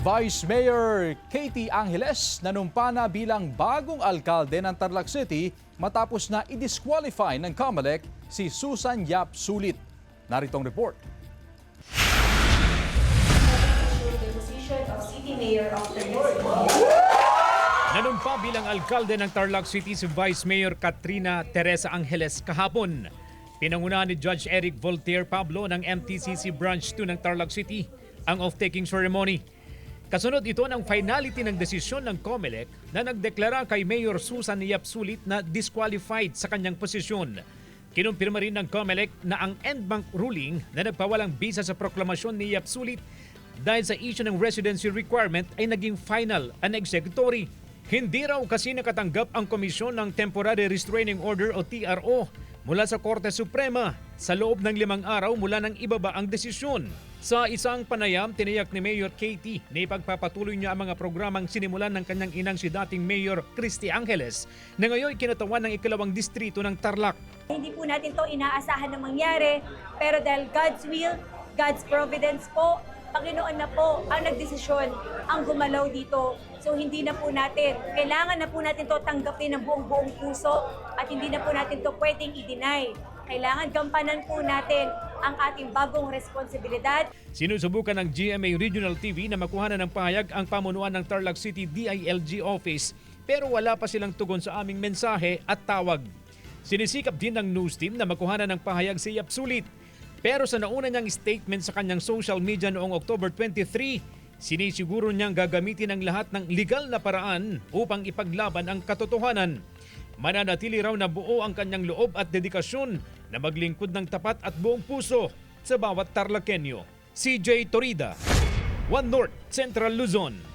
Vice Mayor Katie Angeles nanumpa na bilang bagong alkalde ng Tarlac City matapos na i-disqualify ng COMELEC si Susan Yap Sulit. Narito ang report. Nanumpa bilang alkalde ng Tarlac City si Vice Mayor Katrina Teresa Angeles kahapon. Pinangunahan ni Judge Eric Voltaire Pablo ng MTCC Branch 2 ng Tarlac City ang off-taking ceremony. Kasunod ito ng finality ng desisyon ng COMELEC na nagdeklara kay Mayor Susan Yap Sulit na disqualified sa kanyang posisyon. Kinumpirma rin ng COMELEC na ang end bank ruling na nagpawalang bisa sa proklamasyon ni Yap Sulit dahil sa issue ng residency requirement ay naging final and executory. Hindi raw kasi nakatanggap ang Komisyon ng Temporary Restraining Order o TRO mula sa Korte Suprema sa loob ng 5 araw mula nang ibaba ang desisyon. Sa isang panayam, tiniyak ni Mayor Katie na ipagpapatuloy niya ang mga programang sinimulan ng kanyang inang si dating Mayor Christy Angeles na ngayon kinatawan ng 2nd distrito ng Tarlac. Hindi po natin to inaasahan na mangyari, pero dahil God's will, God's providence po, Panginoon na po ang nagdesisyon, ang gumalaw dito. So hindi na po natin, kailangan na po natin to tanggapin ng buong puso at hindi na po natin to pwedeng i-deny. Kailangan gampanan po natin ang ating bagong responsibilidad. Sinusubukan ng GMA Regional TV na makuhanan ng pahayag ang pamunuan ng Tarlac City DILG office pero wala pa silang tugon sa aming mensahe at tawag. Sinisikap din ng news team na makuhanan ng pahayag si Yap Sulit. Pero sa nauna niyang statement sa kanyang social media noong October 23, sinisiguro niyang gagamitin ang lahat ng legal na paraan upang ipaglaban ang katotohanan. Mananatili raw na buo ang kanyang loob at dedikasyon na maglingkod ng tapat at buong puso sa bawat Tarlacenyo. CJ Torida, One North, Central Luzon.